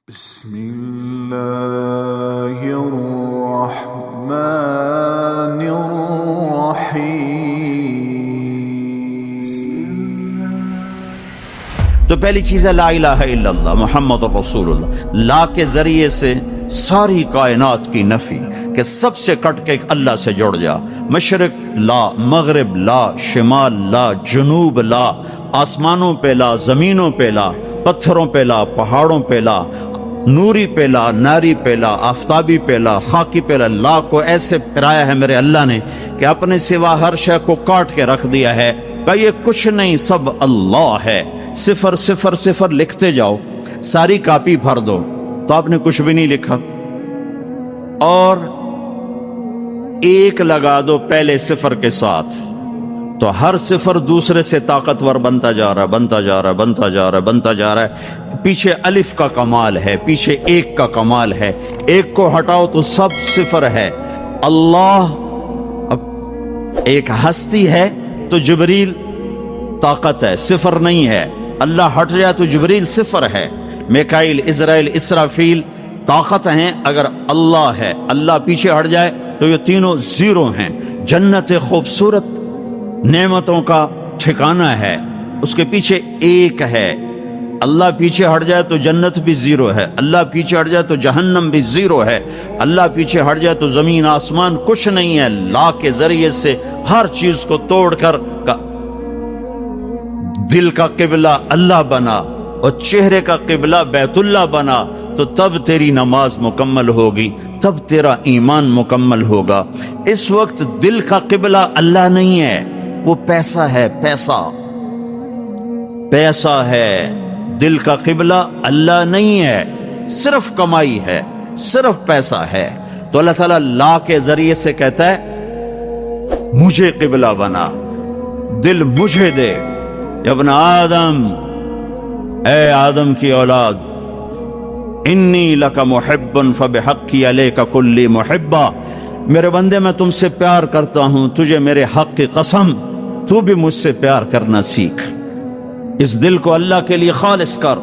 بسم اللہ الرحمن الرحیم۔ تو پہلی چیز ہے لا الہ الا اللہ محمد رسول اللہ۔ لا کے ذریعے سے ساری کائنات کی نفی کہ سب سے کٹ کے اللہ سے جڑ جا۔ مشرق لا، مغرب لا، شمال لا، جنوب لا، آسمانوں پہ لا، زمینوں پہ لا، پتھروں پہ لا، پہاڑوں پہ لا، نوری پہ لا، ناری پہ لا، آفتابی پہ لا، خاکی پہ لا۔ لا کو ایسے پھرایا ہے میرے اللہ نے کہ اپنے سوا ہر شے کو کاٹ کے رکھ دیا ہے کہ یہ کچھ نہیں، سب اللہ ہے۔ صفر صفر صفر لکھتے جاؤ، ساری کاپی بھر دو تو آپ نے کچھ بھی نہیں لکھا، اور ایک لگا دو پہلے صفر کے ساتھ تو ہر صفر دوسرے سے طاقتور بنتا جا رہا ہے، بنتا جا رہا ہے، بنتا جا رہا ہے، بنتا جا رہا ہے۔ پیچھے الف کا کمال ہے، پیچھے ایک کا کمال ہے، ایک کو ہٹاؤ تو سب صفر ہے۔ اللہ اب ایک ہستی ہے تو جبریل طاقت ہے، صفر نہیں ہے۔ اللہ ہٹ جائے تو جبریل صفر ہے۔ میکائیل، اسرائیل، اسرافیل طاقت ہیں اگر اللہ ہے، اللہ پیچھے ہٹ جائے تو یہ تینوں زیرو ہیں۔ جنت خوبصورت نعمتوں کا ٹھکانہ ہے، اس کے پیچھے ایک ہے۔ اللہ پیچھے ہٹ جائے تو جنت بھی زیرو ہے، اللہ پیچھے ہٹ جائے تو جہنم بھی زیرو ہے، اللہ پیچھے ہٹ جائے تو زمین آسمان کچھ نہیں ہے۔ لا کے ذریعے سے ہر چیز کو توڑ کر دل کا قبلہ اللہ بنا اور چہرے کا قبلہ بیت اللہ بنا، تو تب تیری نماز مکمل ہوگی، تب تیرا ایمان مکمل ہوگا۔ اس وقت دل کا قبلہ اللہ نہیں ہے، وہ پیسہ ہے، پیسہ پیسہ ہے۔ دل کا قبلہ اللہ نہیں ہے، صرف کمائی ہے، صرف پیسہ ہے۔ تو اللہ تعالیٰ لا کے ذریعے سے کہتا ہے مجھے قبلہ بنا، دل مجھے دے۔ یا ابن آدم، اے آدم کی اولاد، انی لک محب فبحقی علیک کلی محبہ، میرے بندے میں تم سے پیار کرتا ہوں، تجھے میرے حق کی قسم تو بھی مجھ سے پیار کرنا سیکھ۔ اس دل کو اللہ کے لیے خالص کر،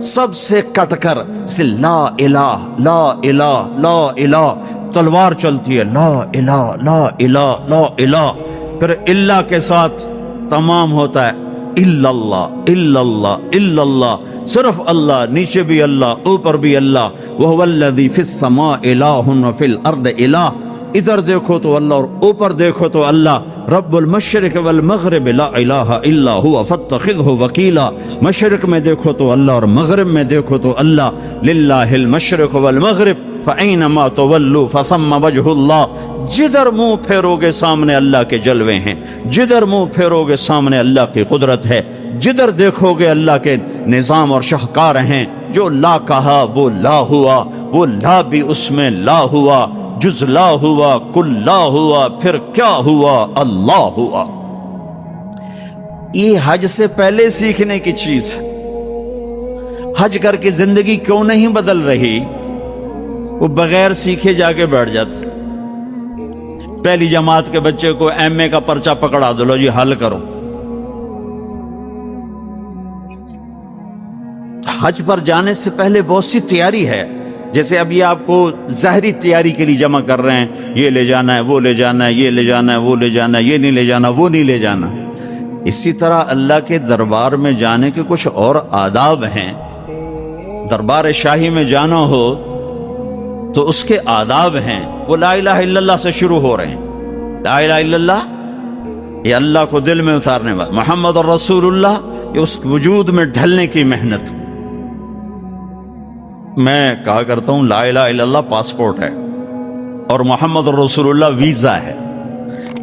سب سے کٹ کر، سے لا الہ لا الہ لا الہ تلوار چلتی ہے، لا الہ لا الہ لا الہ، پھر اللہ کے ساتھ تمام ہوتا ہے الا اللہ الا اللہ الا اللہ، صرف اللہ، نیچے بھی اللہ، اوپر بھی اللہ۔ وَهُوَ الَّذِي فِي السَّمَاءِ إِلَٰهٌ وَفِي الْأَرْضِ إِلَٰهٌ، ادھر دیکھو تو اللہ اور اوپر دیکھو تو اللہ۔ رب المشرق والمغرب لا الہ الا هو فاتخذه وکیلا، مشرق میں دیکھو تو اللہ اور مغرب میں دیکھو تو اللہ۔ للہ المشرق والمغرب فأینما تولوا فثم وجہ اللہ، جدھر منہ پھیرو گے سامنے اللہ کے جلوے ہیں، جدھر منہ پھیرو گے سامنے اللہ کی قدرت ہے، جدھر دیکھو گے اللہ کے نظام اور شاہکار ہیں۔ جو لا کہا وہ لا ہوا، وہ لا بھی اس میں لا ہوا، جز لا ہوا، کل لا ہوا، پھر کیا ہوا؟ اللہ ہوا۔ یہ حج سے پہلے سیکھنے کی چیز ہے۔ حج کر کے زندگی کیوں نہیں بدل رہی؟ وہ بغیر سیکھے جا کے بیٹھ جاتے۔ پہلی جماعت کے بچے کو ایم اے کا پرچہ پکڑا دو، لو جی حل کرو۔ حج پر جانے سے پہلے بہت سی تیاری ہے، جیسے اب یہ آپ کو ظاہری تیاری کے لیے جمع کر رہے ہیں، یہ لے جانا ہے، وہ لے جانا ہے، یہ لے جانا ہے، وہ لے جانا ہے، یہ نہیں لے جانا، وہ نہیں لے جانا۔ اسی طرح اللہ کے دربار میں جانے کے کچھ اور آداب ہیں۔ دربار شاہی میں جانا ہو تو اس کے آداب ہیں، وہ لا الہ الا اللہ سے شروع ہو رہے ہیں۔ لا الہ الا اللہ یہ اللہ کو دل میں اتارنے والا، محمد رسول اللہ یہ اس وجود میں ڈھلنے کی محنت۔ میں کہا کرتا ہوں لا الہ الا اللہ پاسپورٹ ہے اور محمد رسول اللہ ویزا ہے۔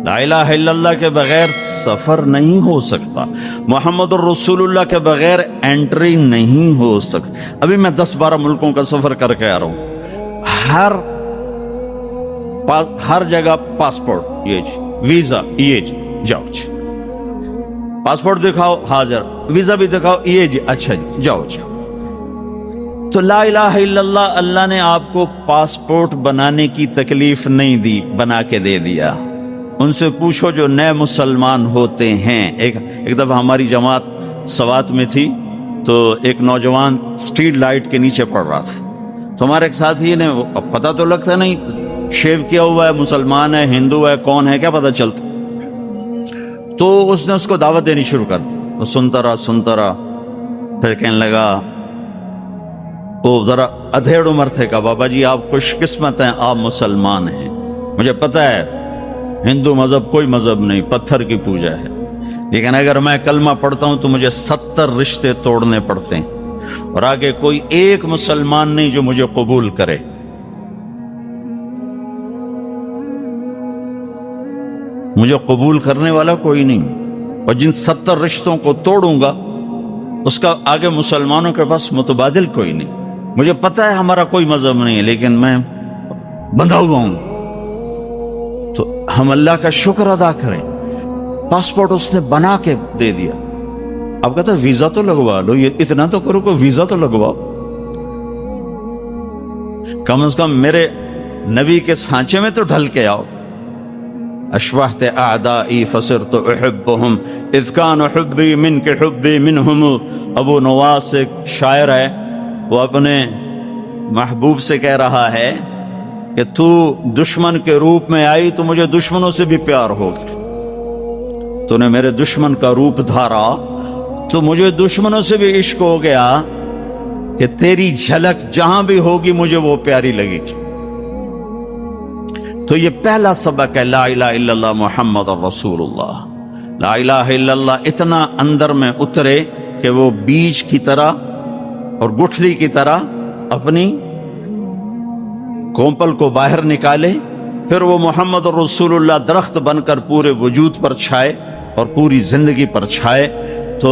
لا الہ الا اللہ کے بغیر سفر نہیں ہو سکتا، محمد رسول اللہ کے بغیر انٹری نہیں ہو سکتی۔ ابھی میں 10-12 ملکوں کا سفر کر کے آ رہا ہوں، ہر جگہ پاسپورٹ یہ جی، ویزا یہ جی، جاؤ جی، پاسپورٹ دکھاؤ حاضر، ویزا بھی دکھاؤ یہ جی، اچھا جی جاؤ جاؤ۔ تو لا الہ الا اللہ، اللہ نے آپ کو پاسپورٹ بنانے کی تکلیف نہیں دی، بنا کے دے دیا۔ ان سے پوچھو جو نئے مسلمان ہوتے ہیں۔ ایک دفعہ ہماری جماعت سوات میں تھی تو ایک نوجوان اسٹریٹ لائٹ کے نیچے پڑ رہا تھا، تمہارے ایک ساتھی نے پتہ تو لگتا نہیں شیو کیا ہوا ہے، مسلمان ہے، ہندو ہے، کون ہے، کیا پتہ چلتا. تو اس نے اس کو دعوت دینی شروع کر دی. وہ سنتا رہا، پھر کہنے لگا، وہ ذرا ادھیڑ عمر تھے، کہا بابا جی آپ خوش قسمت ہیں، آپ مسلمان ہیں. مجھے پتہ ہے ہندو مذہب کوئی مذہب نہیں، پتھر کی پوجا ہے، لیکن اگر میں کلمہ پڑھتا ہوں تو مجھے 70 رشتے توڑنے پڑتے ہیں، اور آگے کوئی ایک مسلمان نہیں جو مجھے قبول کرے. مجھے قبول کرنے والا کوئی نہیں، اور جن 70 رشتوں کو توڑوں گا اس کا آگے مسلمانوں کے پاس متبادل کوئی نہیں. مجھے پتہ ہے ہمارا کوئی مذہب نہیں ہے، لیکن میں بندھا ہوا ہوں. تو ہم اللہ کا شکر ادا کریں، پاسپورٹ اس نے بنا کے دے دیا. اب کہتا ہے ویزا تو لگوا لو، یہ اتنا تو کرو کہ ویزا تو لگواؤ، کم از کم میرے نبی کے سانچے میں تو ڈھل کے آؤ. اشبہت اعدائی فصرت احبهم اذ کان حبی من کے حبی منہم. ابو نواس ایک شاعر ہے، وہ اپنے محبوب سے کہہ رہا ہے کہ تو دشمن کے روپ میں آئی تو مجھے دشمنوں سے بھی پیار ہو گیا، تو نے میرے دشمن کا روپ دھارا تو مجھے دشمنوں سے بھی عشق ہو گیا کہ تیری جھلک جہاں بھی ہوگی مجھے وہ پیاری لگے گی. تو یہ پہلا سبق ہے، لا الہ الا اللہ محمد رسول اللہ. لا الہ الا اللہ اتنا اندر میں اترے کہ وہ بیج کی طرح اور گٹھلی کی طرح اپنی کومپل کو باہر نکالے، پھر وہ محمد رسول اللہ درخت بن کر پورے وجود پر چھائے اور پوری زندگی پر چھائے. تو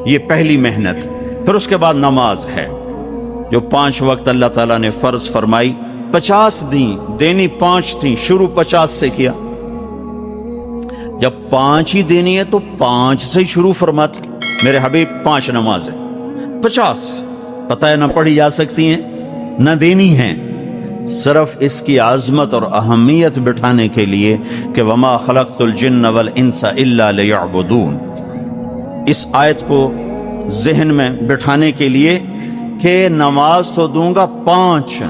یہ پہلی محنت. پھر اس کے بعد نماز ہے جو 5 وقت اللہ تعالیٰ نے فرض فرمائی. 50 دینی 5 تھیں، شروع 50 سے کیا. جب 5 ہی دینی ہے تو 5 سے ہی شروع فرماتے. میرے حبیب 5 نمازیں 50 پتہ ہے نہ پڑھی جا سکتی ہیں نہ دینی ہیں، صرف اس کی عظمت اور اہمیت بٹھانے کے لیے کہ وما خلقت الجن والانس الا لیعبدون. اس آیت کو ذہن میں بٹھانے کے لیے کہ نماز تو دوں گا 5،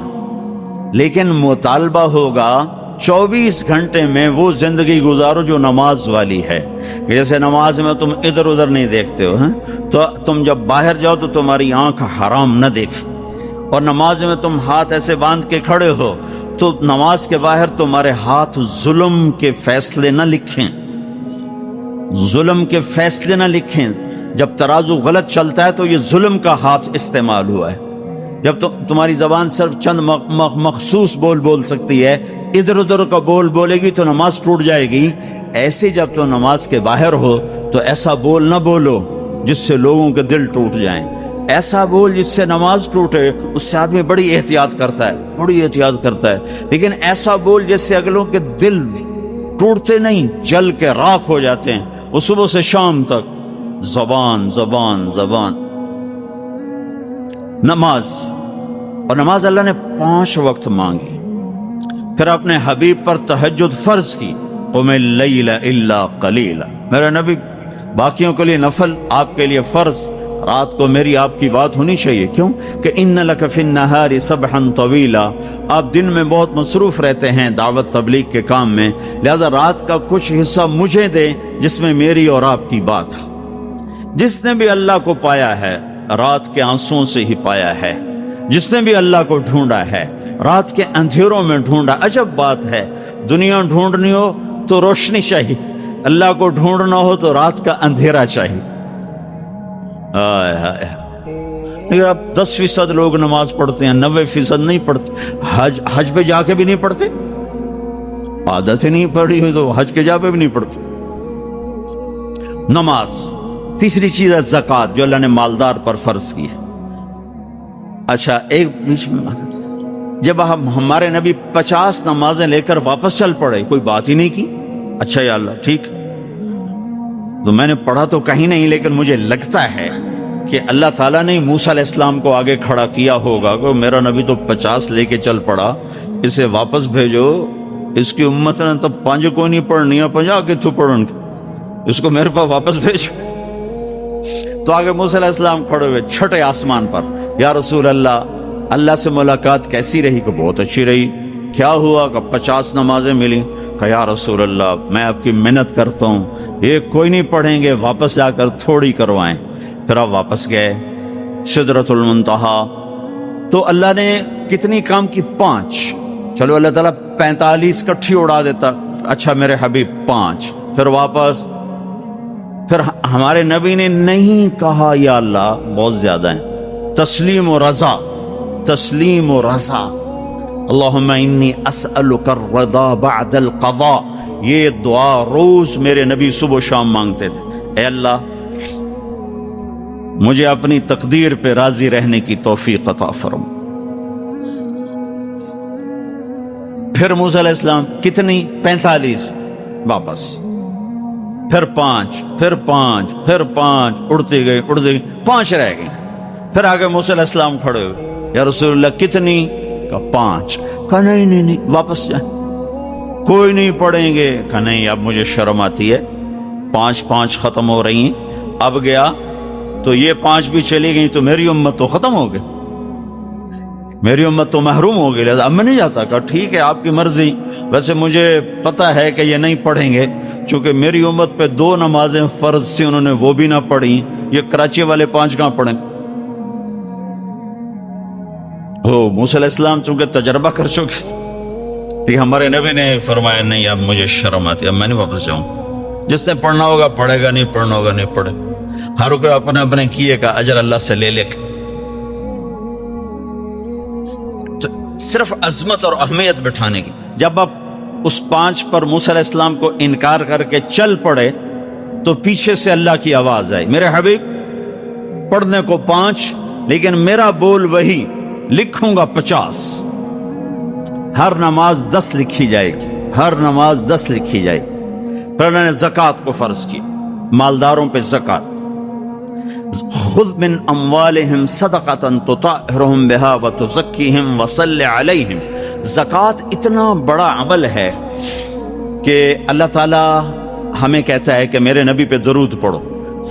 لیکن مطالبہ ہوگا 24 گھنٹے میں وہ زندگی گزارو جو نماز والی ہے. جیسے نماز میں تم ادھر ادھر نہیں دیکھتے ہو، تو تم جب باہر جاؤ تو تمہاری آنکھ حرام نہ دیکھے، اور نماز میں تم ہاتھ ایسے باندھ کے کھڑے ہو تو نماز کے باہر تمہارے ہاتھ ظلم کے فیصلے نہ لکھیں، ظلم کے فیصلے نہ لکھیں. جب ترازو غلط چلتا ہے تو یہ ظلم کا ہاتھ استعمال ہوا ہے. جب تمہاری زبان صرف چند مخصوص بول سکتی ہے، ادھر ادھر کا بولے گی تو نماز ٹوٹ جائے گی. ایسے جب تو نماز کے باہر ہو تو ایسا بول نہ بولو جس سے لوگوں کے دل ٹوٹ جائیں. ایسا بول جس سے نماز ٹوٹے، اس سے آدمی بڑی احتیاط کرتا ہے، لیکن ایسا بول جس سے اگلوں کے دل ٹوٹتے نہیں، جل کے راکھ ہو جاتے ہیں. وہ صبح سے شام تک زبان زبان زبان. نماز، اور نماز اللہ نے 5 وقت مانگی. پھر اپنے حبیب پر تہجد فرض کی، قم اللیل الا قلیلا. میرا نبی باقیوں کے لیے نفل، آپ کے لیے فرض. رات کو میری آپ کی بات ہونی چاہیے. کیوں کہ ان لک فی النہار سبحا طویلا. آپ دن میں بہت مصروف رہتے ہیں دعوت تبلیغ کے کام میں، لہذا رات کا کچھ حصہ مجھے دے جس میں میری اور آپ کی بات. جس نے بھی اللہ کو پایا ہے رات کے آنسوؤں سے ہی پایا ہے. جس نے بھی اللہ کو ڈھونڈا ہے رات کے اندھیروں میں ڈھونڈا. عجب بات ہے، دنیا ڈھونڈنی ہو تو روشنی چاہیے، اللہ کو ڈھونڈنا ہو تو رات کا اندھیرا چاہیے. لیکن اب 10% لوگ نماز پڑھتے ہیں، 90% نہیں پڑھتے. حج پہ جا کے بھی نہیں پڑھتے، عادت ہی نہیں پڑھی ہوئی تو حج کے جا پہ بھی نہیں پڑھتے. نماز. تیسری چیز ہے زکوٰۃ، جو اللہ نے مالدار پر فرض کی ہے. اچھا ایک بیچ میں جب ہمارے نبی 50 نمازیں لے کر واپس چل پڑے، کوئی بات ہی نہیں کی. اچھا یا اللہ ٹھیک، تو میں نے پڑھا تو کہیں نہیں، لیکن مجھے لگتا ہے کہ اللہ تعالیٰ نے موسیٰ علیہ السلام کو آگے کھڑا کیا ہوگا کہ میرا نبی تو 50 لے کے چل پڑا، اسے واپس بھیجو. اس کی امت نے تو 5 کو نہیں پڑھنی ہے، 50 کے تو پڑھن، اس کو میرے پاس واپس بھیجو. تو آگے موسیٰ علیہ السلام کھڑے ہوئے چھٹے آسمان پر، یا رسول اللہ اللہ سے ملاقات کیسی رہی؟ کہ بہت اچھی رہی. کیا ہوا؟ کہ 50 نمازیں ملی. کہ یا رسول اللہ میں آپ کی محنت کرتا ہوں، ایک کوئی نہیں پڑھیں گے، واپس جا کر تھوڑی کروائیں. پھر آپ واپس گئے سدرۃ المنتہا. تو اللہ نے کتنی کام کی؟ 5. چلو اللہ تعالیٰ 45 کٹھی اڑا دیتا. اچھا میرے حبیب 5. پھر واپس. پھر ہمارے نبی نے نہیں کہا یا اللہ بہت زیادہ ہیں. تسلیم و رضا، تسلیم و رضا. اللہم انی اسألک الرضا بعد القضاء. یہ دعا روز میرے نبی صبح و شام مانگتے تھے. اے اللہ مجھے اپنی تقدیر پہ راضی رہنے کی توفیق عطا فرما. پھر موسیٰ علیہ السلام کتنی؟ 45. واپس. پھر 5، پھر 5، پھر 5. اڑتے گئے اڑتے گئے، 5 رہ گئے. پھر آگے موسیٰ علیہ السلام کھڑے ہوئے. یا رسول اللہ کتنی؟ کہا 5. کہا نہیں واپس جائیں، کوئی نہیں پڑھیں گے. کہا نہیں اب مجھے شرم آتی ہے، 5 ختم ہو رہی ہیں. اب گیا تو یہ 5 بھی چلی گئی تو میری امت تو ختم ہو گئی، میری امت تو محروم ہو گئی. لہذا اب میں نہیں جاتا. کہا ٹھیک ہے آپ کی مرضی، ویسے مجھے پتا ہے کہ یہ نہیں پڑھیں گے، چونکہ میری امت پہ 2 نمازیں فرض تھیں، انہوں نے وہ بھی نہ پڑھی. یہ کراچی والے 5 کہاں پڑھیں گے؟ موسیٰ علیہ السلام چونکہ تجربہ کر چکے تھے، ہمارے نبی نے فرمایا نہیں اب مجھے شرم آتی، اب میں نہیں واپس جاؤں. جس نے پڑھنا ہوگا پڑھے گا، نہیں پڑھنا ہوگا نہیں پڑھے. ہر کوئی اپنے اپنے کیے کا اجر اللہ سے لے لے. تو صرف عظمت اور اہمیت بٹھانے کی. جب آپ اس 5 پر موسیٰ علیہ السلام کو انکار کر کے چل پڑے تو پیچھے سے اللہ کی آواز آئی، میرے حبیب پڑھنے کو 5 لیکن میرا بول وہی، لکھوں گا 50. ہر نماز 10 لکھی جائے گی، ہر نماز 10 لکھی جائے گی. پھر اللہ نے زکوٰۃ کو فرض کی، مالداروں پہ زکوٰۃ. خذ من اموالہم صدقۃ تطہرہم بہا وتزکیہم وصلی علیہم. زکوٰۃ اتنا بڑا عمل ہے کہ اللہ تعالی ہمیں کہتا ہے کہ میرے نبی پہ درود پڑھو،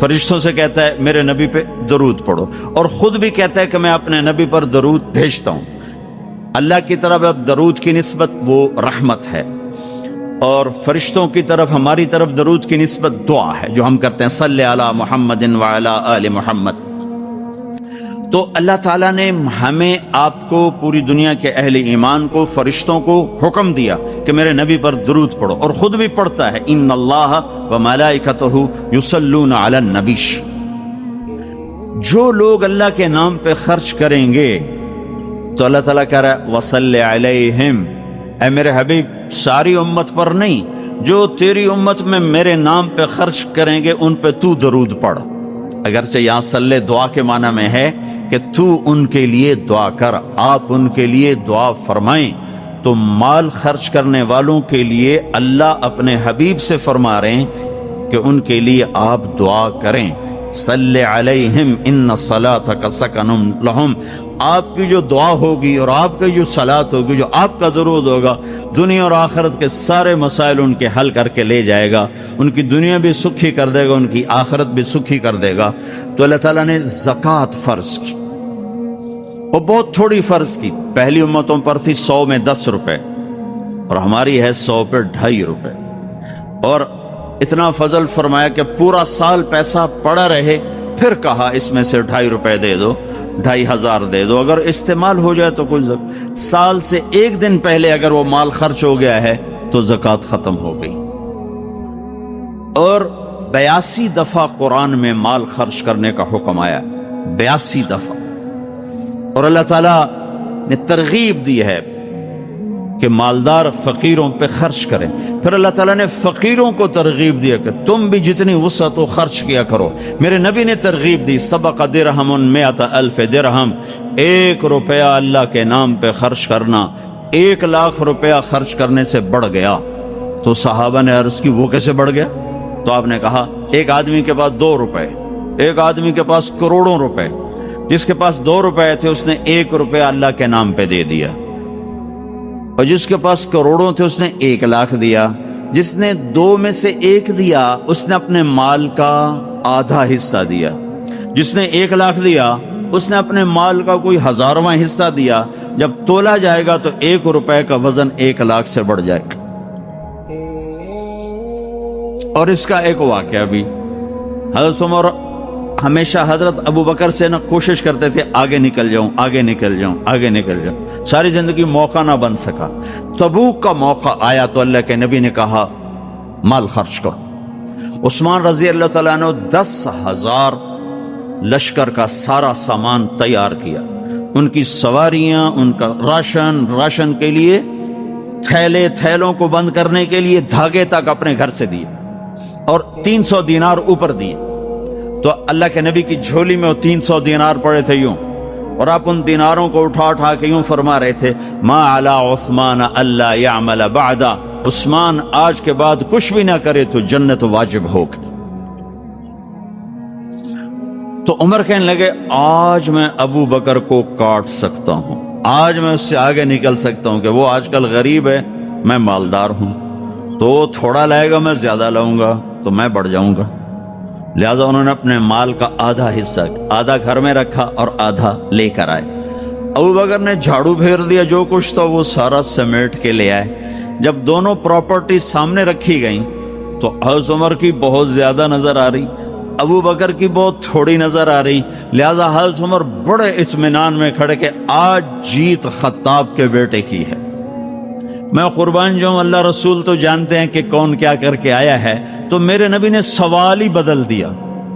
فرشتوں سے کہتا ہے میرے نبی پہ درود پڑھو، اور خود بھی کہتا ہے کہ میں اپنے نبی پر درود بھیجتا ہوں. اللہ کی طرف اب درود کی نسبت وہ رحمت ہے، اور فرشتوں کی طرف ہماری طرف درود کی نسبت دعا ہے جو ہم کرتے ہیں، صلی علی محمد وعلی آل محمد. تو اللہ تعالیٰ نے ہمیں آپ کو، پوری دنیا کے اہل ایمان کو، فرشتوں کو حکم دیا کہ میرے نبی پر درود پڑھو، اور خود بھی پڑھتا ہے، ان اللہ وملائکتہ یصلون علی النبی. جو لوگ اللہ کے نام پہ خرچ کریں گے تو اللہ تعالیٰ کہہ رہا ہے وصلی علیہم، اے میرے حبیب ساری امت پر نہیں، جو تیری امت میں میرے نام پہ خرچ کریں گے ان پہ تو درود پڑھ. اگرچہ یہاں صلی دعا کے معنی میں ہے کہ تو ان کے لیے دعا کر، آپ ان کے لیے دعا فرمائیں. تو مال خرچ کرنے والوں کے لیے اللہ اپنے حبیب سے فرما رہے ہیں کہ ان کے لیے آپ دعا کریں. صلی علیہم ان صلاتک سکن لہم. آپ کی جو دعا ہوگی اور آپ کی جو صلات ہوگی، جو آپ کا درود ہوگا، دنیا اور آخرت کے سارے مسائل ان کے حل کر کے لے جائے گا. ان کی دنیا بھی سکھی کر دے گا، ان کی آخرت بھی سکھی کر دے گا. تو اللہ تعالیٰ نے زکوٰۃ فرض کی، اور بہت تھوڑی فرض کی. پہلی امتوں پر تھی 100 میں 10 روپے، اور ہماری ہے 100 پہ 2.5 روپے. اور اتنا فضل فرمایا کہ پورا سال پیسہ پڑا رہے. پھر کہا اس میں سے 2.5 روپے دے دو، 2,500 دے دو، اگر استعمال ہو جائے تو کوئی سال سے 1 دن پہلے اگر وہ مال خرچ ہو گیا ہے تو زکوٰۃ ختم ہو گئی. اور 82 دفعہ قرآن میں مال خرچ کرنے کا حکم آیا، 82 دفعہ. اور اللہ تعالیٰ نے ترغیب دی ہے کہ مالدار فقیروں پہ خرچ کریں. پھر اللہ تعالیٰ نے فقیروں کو ترغیب دیا کہ تم بھی جتنی وسعت ہو خرچ کیا کرو. میرے نبی نے ترغیب دی، سبق درہم 100,000 درہم. 1 روپیہ اللہ کے نام پہ خرچ کرنا 1 لاکھ روپیہ خرچ کرنے سے بڑھ گیا. تو صحابہ نے عرض کی وہ کیسے بڑھ گیا؟ تو آپ نے کہا ایک آدمی کے پاس 2 روپے، ایک آدمی کے پاس کروڑوں روپے. جس کے پاس 2 روپے تھے اس نے 1 روپیہ اللہ کے نام پہ دے دیا، اور جس کے پاس کروڑوں تھے اس نے 1 لاکھ دیا. جس نے 2 میں سے 1 دیا اس نے اپنے مال کا آدھا حصہ دیا. جس نے 1 لاکھ دیا اس نے اپنے مال کا کوئی 1000واں حصہ دیا، جب تولا جائے گا تو 1 روپے کا وزن 1 لاکھ سے بڑھ جائے گا۔ اور اس کا ایک واقعہ بھی، حضرت عمر ہمیشہ حضرت ابو بکر سے کوشش کرتے تھے آگے نکل جاؤں، آگے نکل جاؤں، آگے نکل جاؤں، ساری زندگی موقع نہ بن سکا۔ تبوک کا موقع آیا تو اللہ کے نبی نے کہا مال خرچ کرو۔ عثمان رضی اللہ تعالیٰ نے 10,000 لشکر کا سارا سامان تیار کیا، ان کی سواریاں، ان کا راشن کے لیے تھیلوں کو بند کرنے کے لیے دھاگے تک اپنے گھر سے دیے، اور 300 دینار اوپر دیے۔ تو اللہ کے نبی کی جھولی میں وہ 300 دینار پڑے تھے یوں، اور آپ ان دیناروں کو اٹھا کے یوں فرما رہے تھے ما علی عثمان اللہ یعمل بعدا، عثمان آج کے بعد کچھ بھی نہ کرے تو جنت واجب ہوگی۔ تو عمر کہنے لگے آج میں ابو بکر کو کاٹ سکتا ہوں، آج میں اس سے آگے نکل سکتا ہوں کہ وہ آج کل غریب ہے، میں مالدار ہوں، تو تھوڑا لائے گا میں زیادہ لاؤں گا تو میں بڑھ جاؤں گا۔ لہذا انہوں نے اپنے مال کا آدھا حصہ، آدھا گھر میں رکھا اور آدھا لے کر آئے۔ ابو بکر نے جھاڑو پھیر دیا، جو کچھ تھا وہ سارا سمیٹ کے لے آئے۔ جب دونوں پراپرٹی سامنے رکھی گئیں تو حضرت عمر کی بہت زیادہ نظر آ رہی، ابو بکر کی بہت تھوڑی نظر آ رہی۔ لہذا حضرت عمر بڑے اطمینان میں کھڑے کہ آج جیت خطاب کے بیٹے کی ہے۔ میں قربان جاؤں، اللہ رسول تو جانتے ہیں کہ کون کیا کر کے آیا ہے، تو میرے نبی نے سوال ہی بدل دیا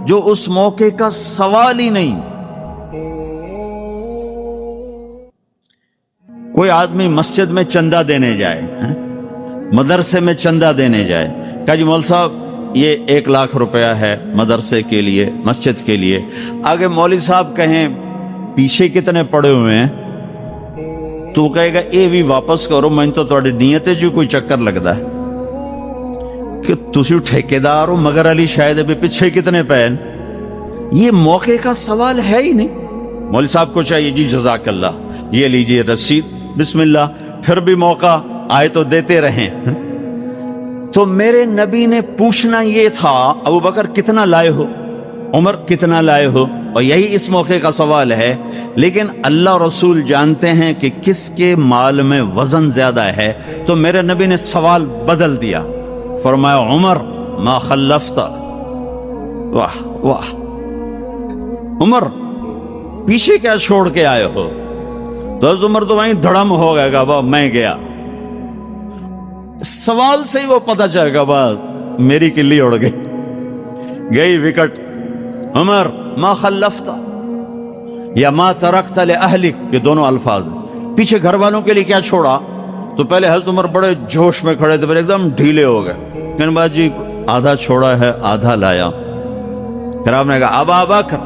جو اس موقع کا سوال ہی نہیں۔ کوئی آدمی مسجد میں چندہ دینے جائے، مدرسے میں چندہ دینے جائے، کہا جی مول صاحب یہ 1 لاکھ روپیہ ہے مدرسے کے لیے، مسجد کے لیے۔ آگے مولوی صاحب کہیں پیچھے کتنے پڑے ہوئے ہیں، تو کہے گا اے بھی واپس کرو، میں تو تھوڑی نیت جو کوئی چکر لگتا ہے کہ تسی ٹھیکیدار ہو، مگر علی شاید ابھی پیچھے کتنے پین۔ یہ موقع کا سوال ہے ہی نہیں۔ مولوی صاحب کو چاہیے جی جزاک اللہ، یہ لیجئے رسید، بسم اللہ، پھر بھی موقع آئے تو دیتے رہیں۔ تو میرے نبی نے پوچھنا یہ تھا ابو بکر کتنا لائے ہو، عمر کتنا لائے ہو، اور یہی اس موقع کا سوال ہے۔ لیکن اللہ رسول جانتے ہیں کہ کس کے مال میں وزن زیادہ ہے، تو میرے نبی نے سوال بدل دیا، فرمایا عمر ما خلفت، واہ واہ عمر پیچھے کیا چھوڑ کے آئے ہو؟ تو حضرت عمر تو وہیں دھڑم ہو گئے گا، با میں گیا، سوال سے ہی وہ پتہ چلے گا، با میری کلی اڑ گئی وکٹ۔ عمر ما خلفت یا ما ترکت لأہلک، یہ دونوں الفاظ ہیں، پیچھے گھر والوں کے لیے کیا چھوڑا؟ تو پہلے حضرت عمر بڑے جوش میں کھڑے تھے، پھر ایک دم ڈھیلے ہو گئے، کہنے بعد جی آدھا چھوڑا ہے آدھا لایا۔ پھر آپ نے کہا ابا بکر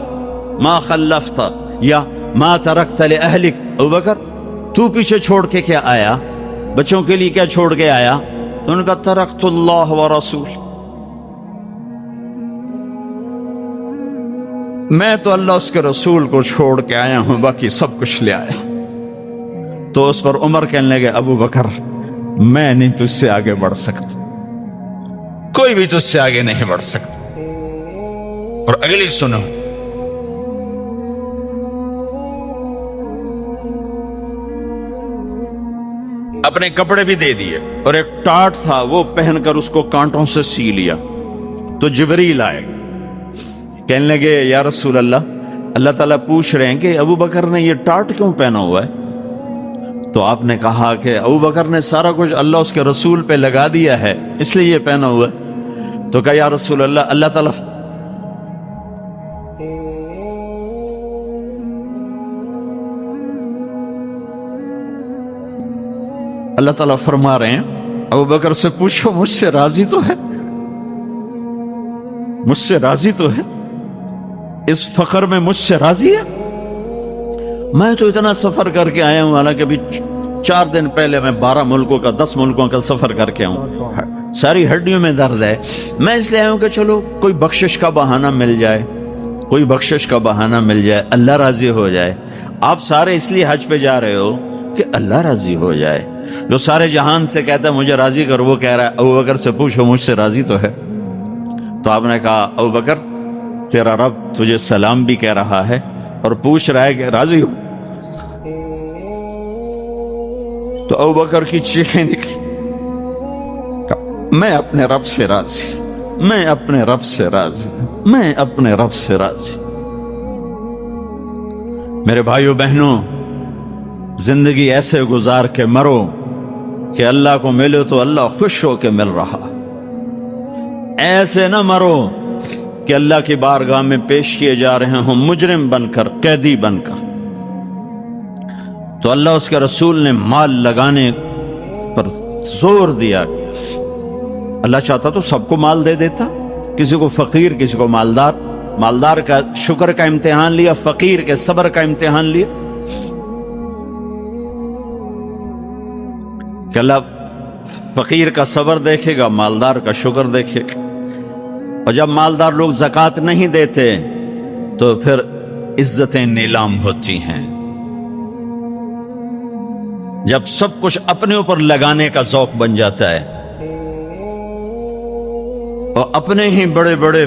ما خلفت یا ما ترکت لأہلک، ابو بکر تو پیچھے چھوڑ کے کیا آیا، بچوں کے لیے کیا چھوڑ کے آیا؟ تو انہوں نے کہا ترکت اللہ ورسول، میں تو اللہ اس کے رسول کو چھوڑ کے آیا ہوں، باقی سب کچھ لے آیا۔ تو اس پر عمر کہنے لگے ابو بکر میں نہیں تجھ سے آگے بڑھ سکتا، کوئی بھی تجھ سے آگے نہیں بڑھ سکتا۔ اور اگلی سنو، اپنے کپڑے بھی دے دیے اور ایک ٹاٹ تھا وہ پہن کر اس کو کانٹوں سے سی لیا۔ تو جبریل آئے، کہنے لگے یا رسول اللہ، اللہ تعالیٰ پوچھ رہے ہیں کہ ابو بکر نے یہ ٹاٹ کیوں پہنا ہوا ہے؟ تو آپ نے کہا کہ ابو بکر نے سارا کچھ اللہ اس کے رسول پہ لگا دیا ہے، اس لیے یہ پہنا ہوا ہے۔ تو کہا یا رسول اللہ، اللہ تعالیٰ فرما رہے ہیں ابو بکر سے پوچھو مجھ سے راضی تو ہے، مجھ سے راضی تو ہے، اس فخر میں مجھ سے راضی ہے؟ میں تو اتنا سفر کر کے آیا ہوں، حالانکہ ابھی 4 دن پہلے میں 12 ملکوں کا 10 ملکوں کا سفر کر کے ہوں، ساری ہڈیوں میں درد ہے، میں اس لیے آیا ہوں کہ چلو کوئی بخشش کا بہانہ مل جائے، کوئی بخشش کا بہانہ مل جائے، اللہ راضی ہو جائے۔ آپ سارے اس لیے حج پہ جا رہے ہو کہ اللہ راضی ہو جائے۔ جو سارے جہان سے کہتا ہے مجھے راضی کر، وہ کہہ رہا ہے ابو بکر سے پوچھو مجھ سے راضی تو ہے۔ تو آپ نے کہا ابو بکر تیرا رب تجھے سلام بھی کہہ رہا ہے اور پوچھ رہا ہے کہ راضی ہو؟ تو ابوبکر کی چیخیں نکلی، میں اپنے رب سے راضی، میں اپنے رب سے راضی، میں اپنے رب سے راضی۔ میرے بھائیوں بہنوں، زندگی ایسے گزار کے مرو کہ اللہ کو ملو تو اللہ خوش ہو کے مل رہا، ایسے نہ مرو کہ اللہ کی بارگاہ میں پیش کیے جا رہے ہوں مجرم بن کر، قیدی بن کر۔ تو اللہ اس کے رسول نے مال لگانے پر زور دیا۔ اللہ چاہتا تو سب کو مال دے دیتا، کسی کو فقیر، کسی کو مالدار۔ مالدار کا شکر کا امتحان لیا، فقیر کے صبر کا امتحان لیا کہ اللہ فقیر کا صبر دیکھے گا، مالدار کا شکر دیکھے گا۔ اور جب مالدار لوگ زکوٰۃ نہیں دیتے تو پھر عزتیں نیلام ہوتی ہیں۔ جب سب کچھ اپنے اوپر لگانے کا ذوق بن جاتا ہے اور اپنے ہی بڑے بڑے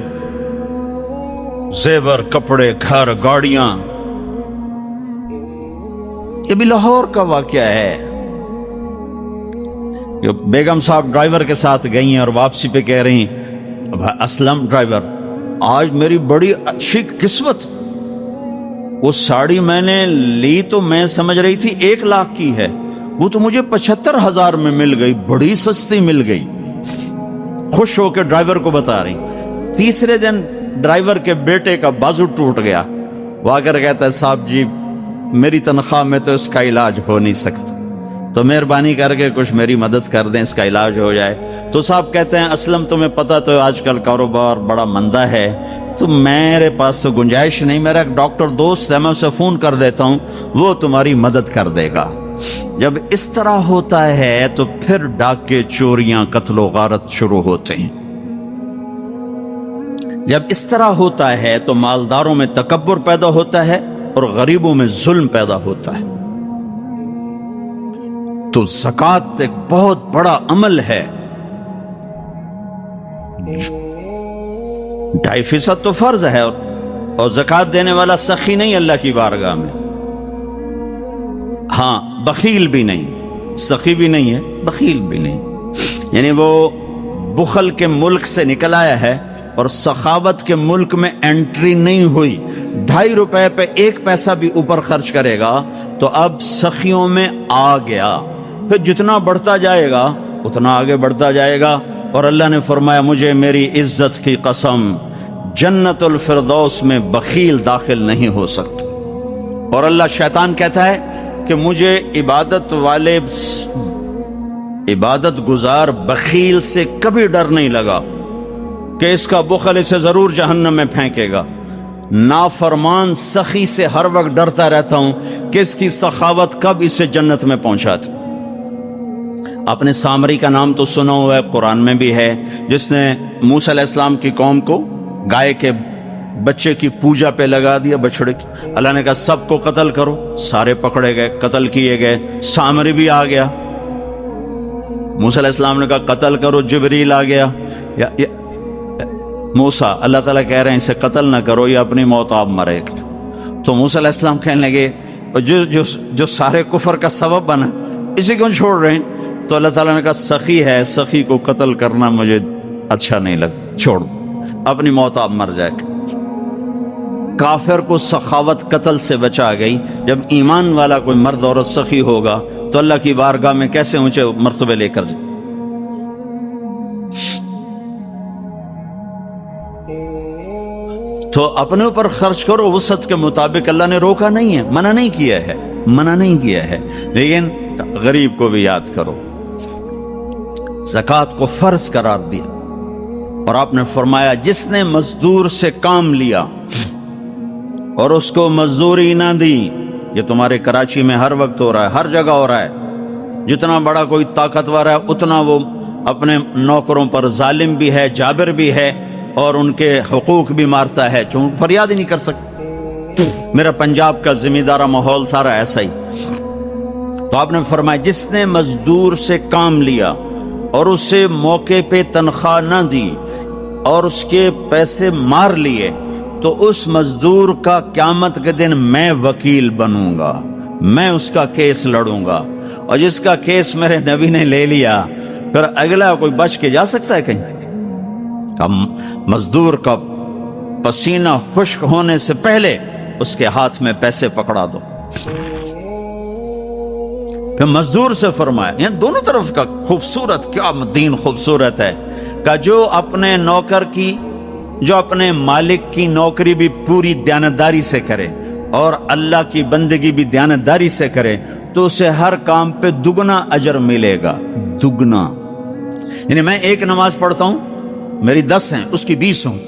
زیور، کپڑے، گھر، گاڑیاں۔ یہ بھی لاہور کا واقعہ ہے کہ بیگم صاحب ڈرائیور کے ساتھ گئی ہیں اور واپسی پہ کہہ رہی ہیں، اسلم ڈرائیور، آج میری بڑی اچھی قسمت، وہ ساڑی میں نے لی تو میں سمجھ رہی تھی 1 لاکھ کی ہے، وہ تو مجھے 75,000 میں مل گئی، بڑی سستی مل گئی۔ خوش ہو کے ڈرائیور کو بتا رہی۔ تیسرے دن ڈرائیور کے بیٹے کا بازو ٹوٹ گیا، وہ آ کر کہتا ہے صاحب جی میری تنخواہ میں تو اس کا علاج ہو نہیں سکتا، تو مہربانی کر کے کچھ میری مدد کر دیں، اس کا علاج ہو جائے۔ تو صاحب کہتے ہیں اسلم تمہیں پتہ تو آج کل کاروبار بڑا مندہ ہے، تو میرے پاس تو گنجائش نہیں، میرا ایک ڈاکٹر دوست ہے، میں اسے فون کر دیتا ہوں، وہ تمہاری مدد کر دے گا۔ جب اس طرح ہوتا ہے تو پھر ڈاکے، چوریاں، قتل و غارت شروع ہوتے ہیں۔ جب اس طرح ہوتا ہے تو مالداروں میں تکبر پیدا ہوتا ہے اور غریبوں میں ظلم پیدا ہوتا ہے۔ تو زکوٰۃ ایک بہت بڑا عمل ہے، 2.5% تو فرض ہے، اور زکوٰۃ دینے والا سخی نہیں اللہ کی بارگاہ میں، ہاں بخیل بھی نہیں، سخی بھی نہیں ہے، بخیل بھی نہیں، یعنی وہ بخل کے ملک سے نکل آیا ہے اور سخاوت کے ملک میں انٹری نہیں ہوئی۔ 2.5 روپے پہ 1 پیسہ بھی اوپر خرچ کرے گا تو اب سخیوں میں آ گیا، پھر جتنا بڑھتا جائے گا اتنا آگے بڑھتا جائے گا۔ اور اللہ نے فرمایا مجھے میری عزت کی قسم، جنت الفردوس میں بخیل داخل نہیں ہو سکتا۔ اور اللہ شیطان کہتا ہے کہ مجھے عبادت گزار بخیل سے کبھی ڈر نہیں لگا کہ اس کا بخل اسے ضرور جہنم میں پھینکے گا۔ نافرمان سخی سے ہر وقت ڈرتا رہتا ہوں کہ اس کی سخاوت کب اسے جنت میں پہنچاتی۔ آپ نے سامری کا نام تو سنا ہوا ہے، قرآن میں بھی ہے، جس نے موسیٰ علیہ السلام کی قوم کو گائے کے بچے کی پوجا پہ لگا دیا، بچڑے کی۔ اللہ نے کہا سب کو قتل کرو، سارے پکڑے گئے، قتل کیے گئے، سامری بھی آ گیا۔ موسیٰ علیہ السلام نے کہا قتل کرو، جبریل آ گیا۔ موسیٰ، اللہ تعالیٰ کہہ رہے ہیں اسے قتل نہ کرو، یہ اپنی موت آپ مرے گا۔ تو موسیٰ علیہ السلام کہنے لگے جو سارے کفر کا سبب بنا، اسے کیوں چھوڑ رہے ہیں؟ تو اللہ تعالیٰ نے کہا سخی ہے، سخی کو قتل کرنا مجھے اچھا نہیں لگتا، چھوڑ دو، اپنی موت آپ مر جائے گا۔ کافر کو سخاوت قتل سے بچا گئی۔ جب ایمان والا کوئی مرد عورت سخی ہوگا تو اللہ کی بارگاہ میں کیسے اونچے مرتبے لے کر جائے۔ تو اپنے اوپر خرچ کرو وسعت کے مطابق، اللہ نے روکا نہیں ہے، منع نہیں کیا ہے، منع نہیں کیا ہے، لیکن غریب کو بھی یاد کرو۔ زکوٰۃ کو فرض قرار دیا اور آپ نے فرمایا جس نے مزدور سے کام لیا اور اس کو مزدوری نہ دی، یہ تمہارے کراچی میں ہر وقت ہو رہا ہے، ہر جگہ ہو رہا ہے، جتنا بڑا کوئی طاقتور ہے اتنا وہ اپنے نوکروں پر ظالم بھی ہے، جابر بھی ہے، اور ان کے حقوق بھی مارتا ہے، چون فریاد ہی نہیں کر سکتے۔ میرا پنجاب کا زمیندارہ ماحول سارا ایسا ہی۔ تو آپ نے فرمایا جس نے مزدور سے کام لیا اور اسے موقع پہ تنخواہ نہ دی اور اس کے پیسے مار لیے تو اس مزدور کا قیامت کے دن میں وکیل بنوں گا، میں اس کا کیس لڑوں گا، اور جس کا کیس میرے نبی نے لے لیا پھر اگلا کوئی بچ کے جا سکتا ہے کہیں؟ مزدور کا پسینہ خشک ہونے سے پہلے اس کے ہاتھ میں پیسے پکڑا دو۔ پھر مزدور سے فرمایا، یعنی دونوں طرف کا خوبصورت، کیا دین خوبصورت ہے، کہ جو اپنے نوکر کی، جو اپنے مالک کی نوکری بھی پوری دیانتداری سے کرے اور اللہ کی بندگی بھی دیانتداری سے کرے تو اسے ہر کام پہ دگنا اجر ملے گا، دگنا۔ یعنی میں ایک نماز پڑھتا ہوں، میری 10 ہیں، اس کی 20 ہوں۔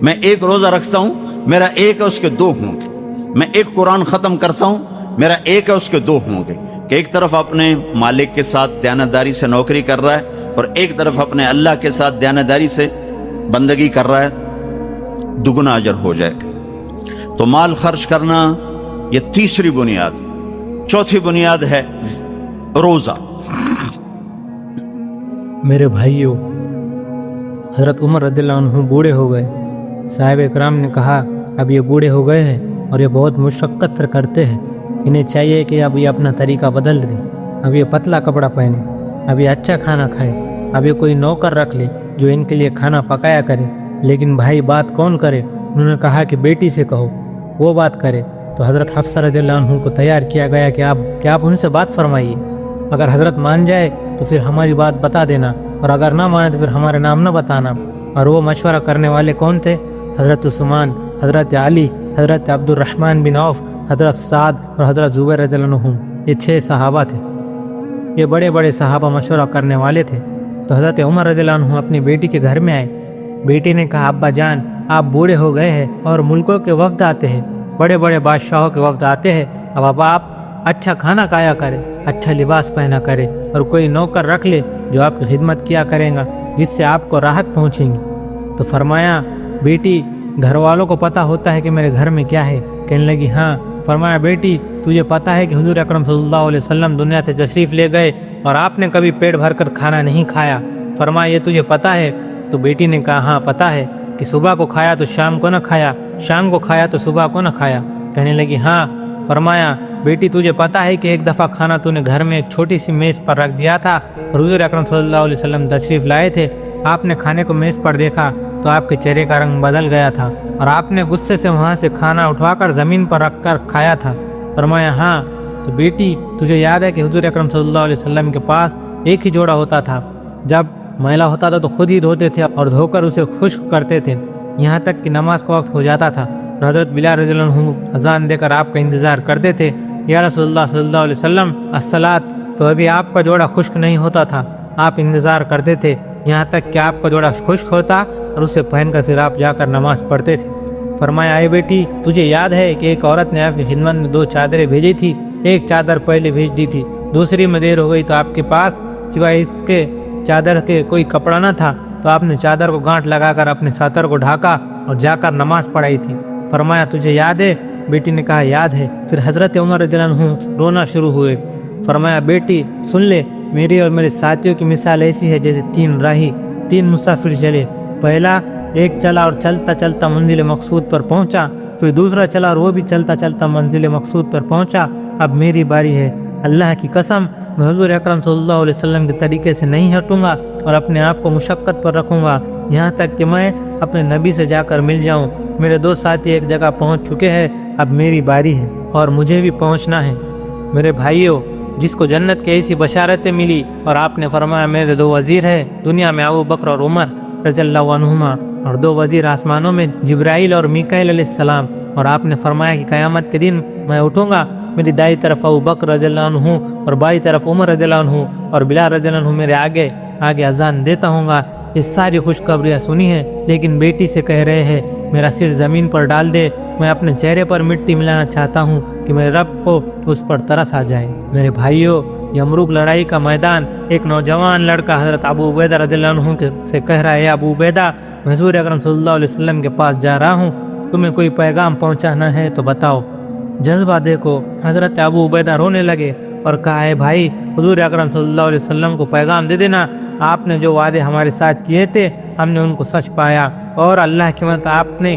میں ایک روزہ رکھتا ہوں، میرا 1 ہے، اس کے 2 ہوں گے۔ میں ایک قرآن ختم کرتا ہوں، میرا 1 ہے، اس کے 2 ہوں گے۔ کہ ایک طرف اپنے مالک کے ساتھ دیانتداری سے نوکری کر رہا ہے اور ایک طرف اپنے اللہ کے ساتھ دیانتداری سے بندگی کر رہا ہے، دگنا اجر ہو جائے گا۔ تو مال خرچ کرنا یہ تیسری بنیاد۔ چوتھی بنیاد ہے روزہ۔ میرے بھائیوں، حضرت عمر رضی اللہ عنہ بوڑھے ہو گئے۔ صاحب اکرام نے کہا اب یہ بوڑھے ہو گئے ہیں اور یہ بہت مشقت کرتے ہیں، انہیں چاہیے کہ اب یہ اپنا طریقہ بدل دیں، اب یہ پتلا کپڑا پہنے، اب یہ اچھا کھانا کھائے، اب یہ کوئی نوکر رکھ لے جو ان کے لیے کھانا پکایا کرے۔ لیکن بھائی بات کون کرے؟ انہوں نے کہا کہ بیٹی سے کہو، وہ بات کرے۔ تو حضرت حفصہ رضی اللہ عنہ کو تیار کیا گیا کہ آپ ان سے بات فرمائیے، اگر حضرت مان جائے تو پھر ہماری بات بتا دینا، اور اگر نہ مانے تو پھر ہمارے نام نہ بتانا۔ اور وہ مشورہ کرنے والے کون تھے؟ حضرت عثمان، حضرت علی، حضرت عبد الرحمن بن عوف، حضرت سعد اور حضرت زبیر رضی اللہ عنہ۔ یہ 6 صحابہ تھے، یہ بڑے بڑے صحابہ مشورہ کرنے والے تھے۔ تو حضرت عمر رضی اللہ عنہ اپنی بیٹی کے گھر میں آئے۔ بیٹی نے کہا ابا جان، آپ بوڑھے ہو گئے ہیں اور ملکوں کے وفد آتے ہیں، بڑے بڑے بادشاہوں کے وفد آتے ہیں، اب آپ اچھا کھانا کھایا کرے، اچھا لباس پہنا کرے، اور کوئی نوکر رکھ لے جو آپ کی خدمت کیا کرے گا، جس سے آپ کو راحت پہنچیں گی۔ تو فرمایا بیٹی، گھر والوں کو پتہ ہوتا ہے کہ میرے گھر میں کیا ہے؟ کہنے لگی ہاں۔ فرمایا بیٹی، تجھے پتہ ہے کہ حضور اکرم صلی اللہ علیہ وسلم دنیا سے تشریف لے گئے اور آپ نے کبھی پیٹ بھر کر کھانا نہیں کھایا؟ فرمایا یہ تجھے پتہ ہے؟ تو بیٹی نے کہا ہاں پتہ ہے، کہ صبح کو کھایا تو شام کو نہ کھایا، شام کو کھایا تو صبح کو نہ کھایا۔ کہنے لگی ہاں۔ فرمایا بیٹی، تجھے پتہ ہے کہ ایک دفعہ کھانا تو نے گھر میں ایک چھوٹی سی میز پر رکھ دیا تھا، اور حضور اکرم صلی اللہ علیہ وسلم تشریف لائے تھے، آپ نے کھانے کو میز پر دیکھا تو آپ کے چہرے کا رنگ بدل گیا تھا، اور آپ نے غصے سے وہاں سے کھانا اٹھا کر زمین پر رکھ کر کھایا تھا؟ فرمایا ہاں۔ تو بیٹی، تجھے یاد ہے کہ حضور اکرم صلی اللہ علیہ وسلم کے پاس ایک ہی جوڑا ہوتا تھا، جب میلا ہوتا تھا تو خود ہی دھوتے تھے اور دھو کر اسے خشک کرتے تھے، یہاں تک کہ نماز کا وقت ہو جاتا تھا، اور حضرت بلال رضی اللہ عنہ اذان دے کر آپ کا انتظار کرتے تھے، یا رسول اللہ صلی اللہ علیہ وسلم الصلاۃ، تو ابھی آپ کا جوڑا خشک نہیں ہوتا تھا، آپ انتظار کرتے تھے یہاں تک کہ آپ کا جوڑا خشک ہوتا اور اسے پہن کر پھر آپ جا کر نماز پڑھتے تھے۔ فرمایا اے بیٹی، تجھے یاد ہے کہ ایک عورت نے آپ کی خدمت میں 2 چادریں بھیجی تھی، ایک چادر پہلے بھیج دی تھی، دوسری میں دیر ہو گئی تو آپ کے پاس سوائے اس کے چادر کے کوئی کپڑا نہ تھا، تو آپ نے چادر کو گانٹھ لگا کر اپنے ساتر کو ڈھاکا اور جا کر نماز پڑھائی تھی۔ فرمایا تجھے یاد ہے؟ بیٹی نے کہا یاد ہے۔ پھر حضرت عمر رضی اللہ عنہ رونا شروع ہوئے۔ فرمایا بیٹی سن لے، میری اور میرے ساتھیوں کی مثال ایسی ہے جیسے 3 راہی، 3 مسافر چلے، پہلا ایک چلا اور چلتا چلتا منزل مقصود پر پہنچا، پھر دوسرا چلا اور وہ بھی چلتا چلتا منزل مقصود پر پہنچا، اب میری باری ہے، اللہ کی قسم میں حضور اکرم صلی اللہ علیہ وسلم کے طریقے سے نہیں ہٹوں گا اور اپنے آپ کو مشقت پر رکھوں گا یہاں تک کہ میں اپنے نبی سے جا کر مل جاؤں۔ میرے 2 ساتھی ایک جگہ پہنچ چکے ہیں، اب میری باری ہے اور مجھے بھی پہنچنا ہے۔ میرے بھائیوں، جس کو جنت کی ایسی بشارتیں ملی اور آپ نے فرمایا میرے 2 وزیر ہیں دنیا میں، ابو بکر اور عمر رضی اللہ عنہما، اور 2 وزیر آسمانوں میں جبرائیل اور میکائیل علیہ السلام، اور آپ نے فرمایا کہ قیامت کے دن میں اٹھوں گا، میری دائیں طرف ابو بکر رضی اللہ عنہ اور بائیں طرف عمر رضی اللہ عنہ، اور بلال رضی اللہ عنہ میرے آگے آگے اذان دیتا ہوں گا۔ یہ ساری خوشخبریاں سنی ہیں، لیکن بیٹی سے کہہ رہے ہیں میرا سر زمین پر ڈال دے، میں اپنے چہرے پر مٹی ملانا چاہتا ہوں کہ میرے رب کو اس پر ترس آ جائے۔ میرے بھائیوں، یمروک لڑائی کا میدان، ایک نوجوان لڑکا حضرت ابو عبیدہ رضی اللہ عنہ سے کہہ رہا ہے ابو عبیدہ، میں حضور اکرم صلی اللہ علیہ وسلم کے پاس جا رہا ہوں، تمہیں کوئی پیغام پہنچانا ہے تو بتاؤ۔ جذبہ دیکھو، حضرت ابو عبیدہ رونے لگے اور کہا ہے بھائی، حضور اکرم صلی اللہ علیہ وسلم کو پیغام دے دینا، آپ نے جو وعدے ہمارے ساتھ کیے تھے ہم نے ان کو سچ پایا، اور اللہ کی مدد آپ نے